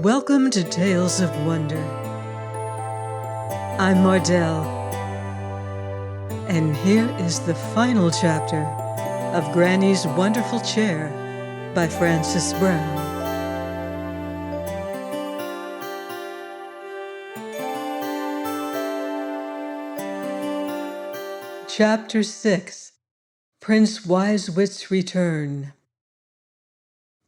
Welcome to Tales of Wonder. I'm Mardell, and here is the final chapter of Granny's Wonderful Chair by Frances Brown. Chapter 6, Prince Wisewit's Return.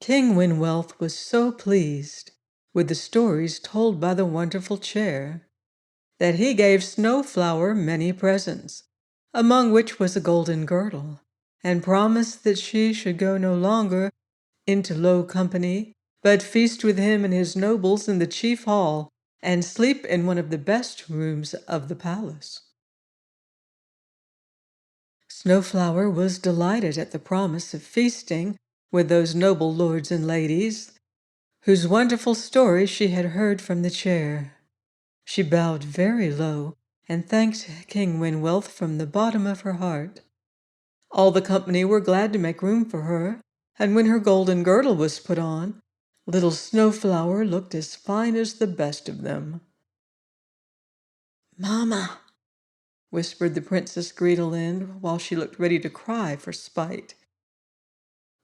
King Winwealth was so pleased with the stories told by the wonderful chair that he gave Snowflower many presents, among which was a golden girdle, and promised that she should go no longer into low company, but feast with him and his nobles in the chief hall, and sleep in one of the best rooms of the palace. Snowflower was delighted at the promise of feasting with those noble lords and ladies, whose wonderful story she had heard from the chair. She bowed very low and thanked King Winwealth from the bottom of her heart. All the company were glad to make room for her, and when her golden girdle was put on, little Snowflower looked as fine as the best of them. "Mama," whispered the Princess Greedelind while she looked ready to cry for spite.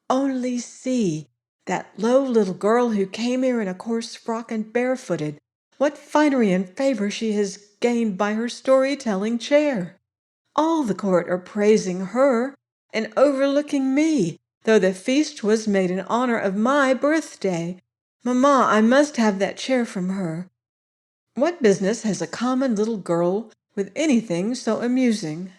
"Only see that low little girl who came here in a coarse frock and barefooted. What finery and favor she has gained by her storytelling chair! All the court are praising her and overlooking me, though the feast was made in honor of my birthday. Mamma, I must have that chair from her. What business has a common little girl with anything so amusing?"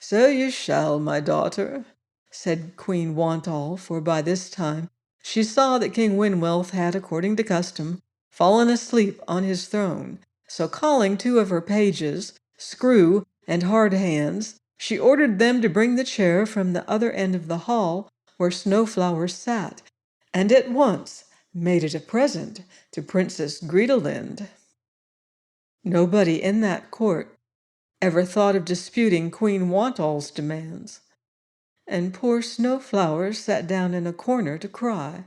"So you shall, my daughter," said Queen Wantall, for by this time she saw that King Winwealth had, according to custom, fallen asleep on his throne. So calling two of her pages, Screw and Hard Hands, she ordered them to bring the chair from the other end of the hall where Snowflower sat, and at once made it a present to Princess Greedelind. Nobody in that court ever thought of disputing Queen Wantall's demands, and poor Snowflower sat down in a corner to cry,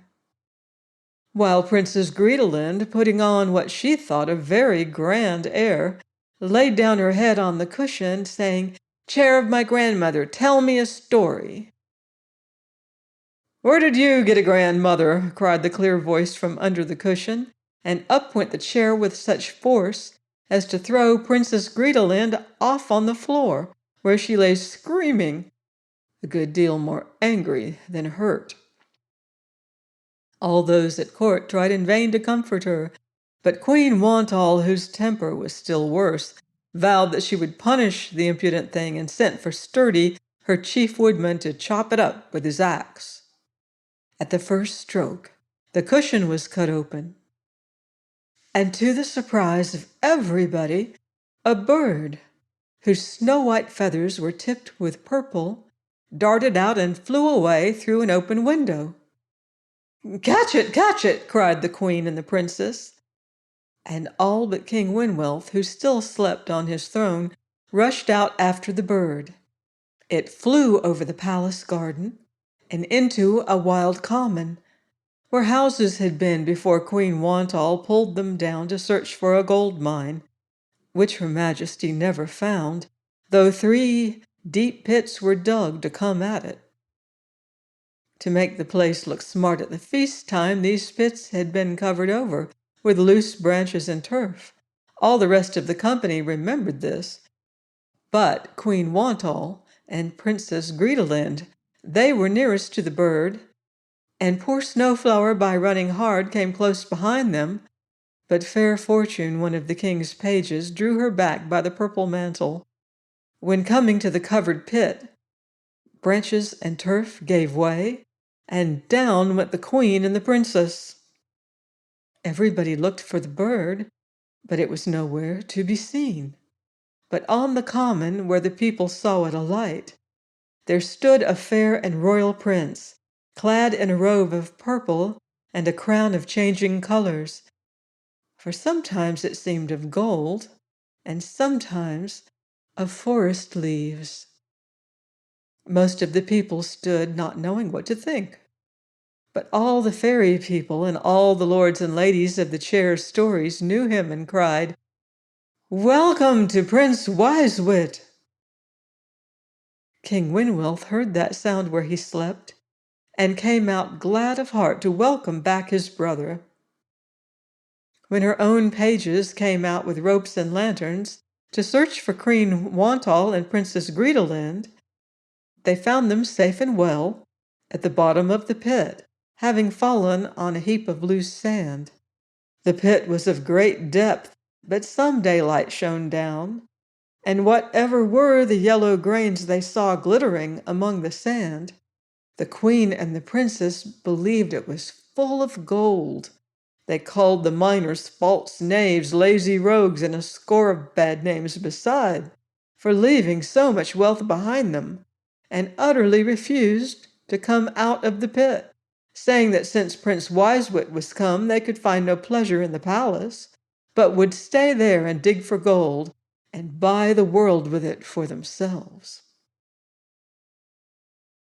while Princess Greedelind, putting on what she thought a very grand air, laid down her head on the cushion, saying, "Chair of my grandmother, tell me a story." "Where did you get a grandmother?" cried the clear voice from under the cushion, and up went the chair with such force as to throw Princess Greedelind off on the floor, where she lay screaming, a good deal more angry than hurt. All those at court tried in vain to comfort her, but Queen Wantall, whose temper was still worse, vowed that she would punish the impudent thing and sent for Sturdy, her chief woodman, to chop it up with his axe. At the first stroke, the cushion was cut open, and to the surprise of everybody, a bird, whose snow-white feathers were tipped with purple, darted out and flew away through an open window. Catch it!" cried the queen and the princess. And all but King Winwealth, who still slept on his throne, rushed out after the bird. It flew over the palace garden and into a wild common, where houses had been before Queen Wantall pulled them down to search for a gold mine, which Her Majesty never found, though 3 deep pits were dug to come at it. To make the place look smart at the feast time, these pits had been covered over with loose branches and turf. All the rest of the company remembered this, but Queen Wantall and Princess Greedelind, they were nearest to the bird, and poor Snowflower, by running hard, came close behind them, but Fair Fortune, one of the king's pages, drew her back by the purple mantle. When coming to the covered pit, branches and turf gave way, and down went the queen and the princess. Everybody looked for the bird, but it was nowhere to be seen. But on the common, where the people saw it alight, there stood a fair and royal prince, clad in a robe of purple and a crown of changing colors, for sometimes it seemed of gold, and sometimes of forest leaves. Most of the people stood not knowing what to think. But all the fairy people and all the lords and ladies of the chair's stories knew him and cried, "Welcome to Prince Wisewit!" King Winwilth heard that sound where he slept, and came out glad of heart to welcome back his brother. When her own pages came out with ropes and lanterns to search for Queen Wantall and Princess Greedelind, they found them safe and well at the bottom of the pit, having fallen on a heap of loose sand. The pit was of great depth, but some daylight shone down, and whatever were the yellow grains they saw glittering among the sand, the queen and the princess believed it was full of gold. They called the miners false knaves, lazy rogues, and a score of bad names beside, for leaving so much wealth behind them, and utterly refused to come out of the pit, saying that since Prince Wisewit was come, they could find no pleasure in the palace, but would stay there and dig for gold, and buy the world with it for themselves.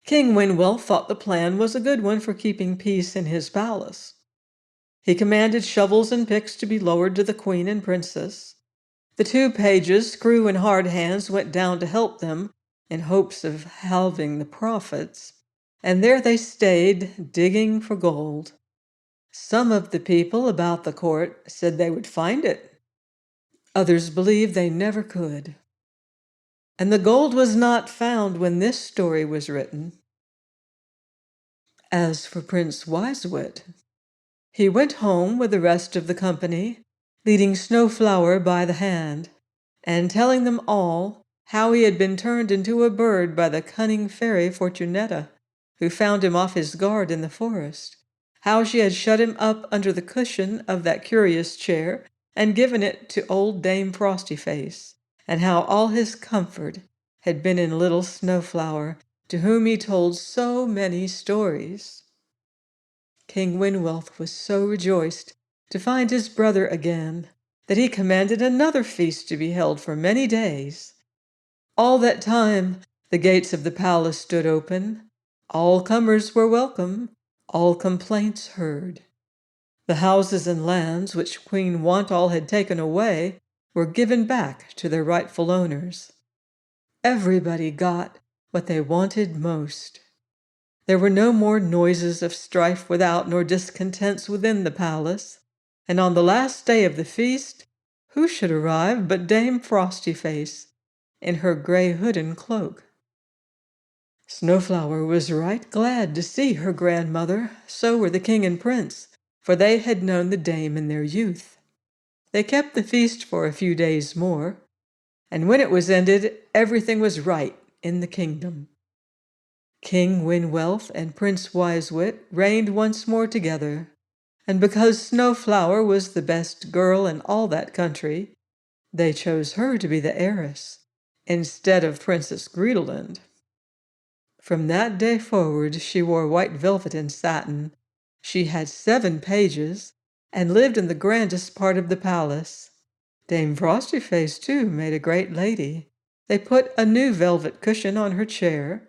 King Winwell thought the plan was a good one for keeping peace in his palace. He commanded shovels and picks to be lowered to the queen and princess. The two pages, Screw and Hard Hands, went down to help them in hopes of halving the profits, and there they stayed, digging for gold. Some of the people about the court said they would find it. Others believed they never could. And the gold was not found when this story was written. As for Prince Wisewit, he went home with the rest of the company, leading Snowflower by the hand, and telling them all how he had been turned into a bird by the cunning fairy Fortunetta, who found him off his guard in the forest, how she had shut him up under the cushion of that curious chair and given it to old Dame Frostyface, and how all his comfort had been in little Snowflower, to whom he told so many stories. King Winwelth was so rejoiced to find his brother again that he commanded another feast to be held for many days. All that time the gates of the palace stood open, all comers were welcome, all complaints heard. The houses and lands which Queen Wantall had taken away were given back to their rightful owners. Everybody got what they wanted most. There were no more noises of strife without nor discontents within the palace, and on the last day of the feast, who should arrive but Dame Frostyface, in her gray hood and cloak. Snowflower was right glad to see her grandmother, so were the king and prince, for they had known the dame in their youth. They kept the feast for a few days more, and when it was ended, everything was right in the kingdom. King Winwelth and Prince Wisewit reigned once more together, and because Snowflower was the best girl in all that country, they chose her to be the heiress, instead of Princess Greedelind. From that day forward she wore white velvet and satin. She had 7 pages, and lived in the grandest part of the palace. Dame Frostyface, too, made a great lady. They put a new velvet cushion on her chair,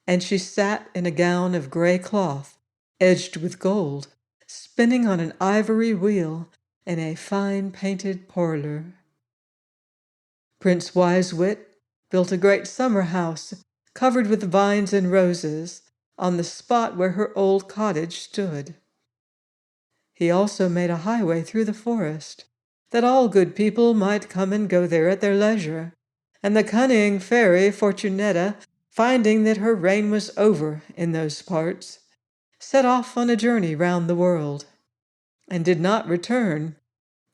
and she sat in a gown of gray cloth, edged with gold, spinning on an ivory wheel in a fine painted parlor. Prince Wisewit built a great summer house covered with vines and roses on the spot where her old cottage stood. He also made a highway through the forest, that all good people might come and go there at their leisure, and the cunning fairy Fortunetta, finding that her reign was over in those parts, set off on a journey round the world, and did not return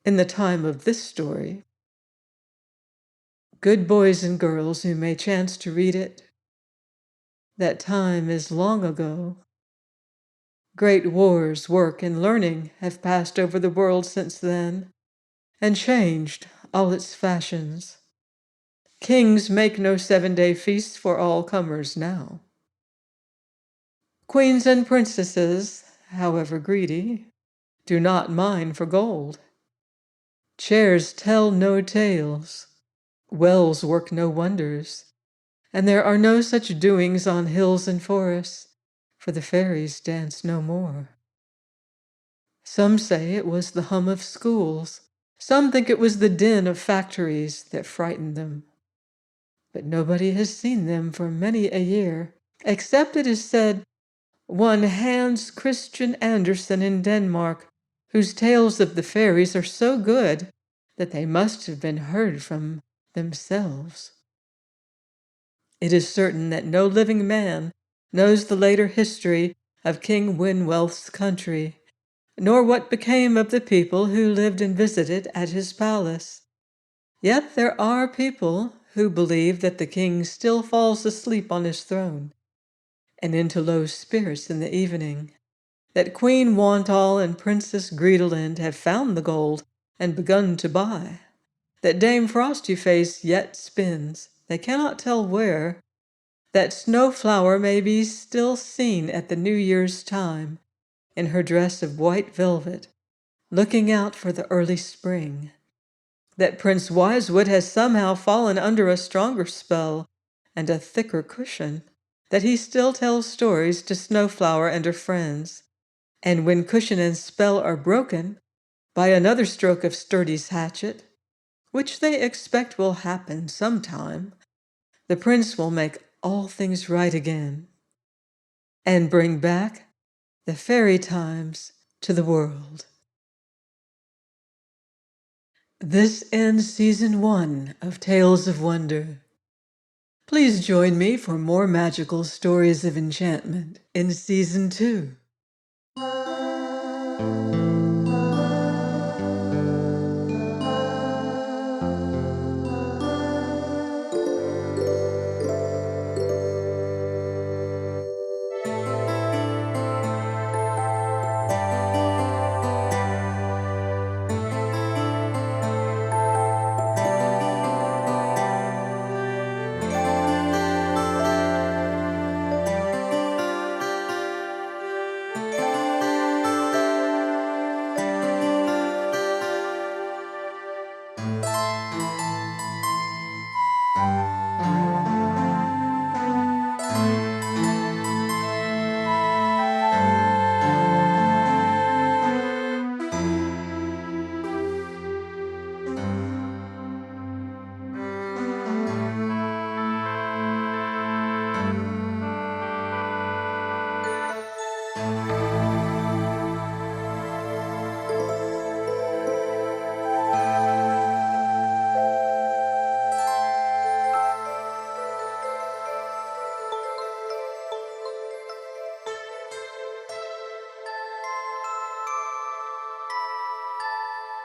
in the time of this story. Good boys and girls who may chance to read it, that time is long ago. Great wars, work, and learning have passed over the world since then, and changed all its fashions. Kings make no 7-day feasts for all comers now. Queens and princesses, however greedy, do not mine for gold. Chairs tell no tales. wells work no wonders, and there are no such doings on hills and forests, for the fairies dance no more. Some say it was the hum of schools, some think it was the din of factories that frightened them. But nobody has seen them for many a year, except it is said one Hans Christian Andersen in Denmark, whose tales of the fairies are so good that they must have been heard from themselves. It is certain that no living man knows the later history of King Winwelth's country, nor what became of the people who lived and visited at his palace. Yet there are people who believe that the king still falls asleep on his throne and into low spirits in the evening, that Queen Wantall and Princess Greedelind have found the gold and begun to buy, that Dame Frostyface yet spins, they cannot tell where, that Snowflower may be still seen at the New Year's time in her dress of white velvet, looking out for the early spring, that Prince Wisewood has somehow fallen under a stronger spell and a thicker cushion, that he still tells stories to Snowflower and her friends, and when cushion and spell are broken by another stroke of Sturdy's hatchet, which they expect will happen sometime, the prince will make all things right again and bring back the fairy times to the world. This ends Season 1 of Tales of Wonder. Please join me for more magical stories of enchantment in Season 2.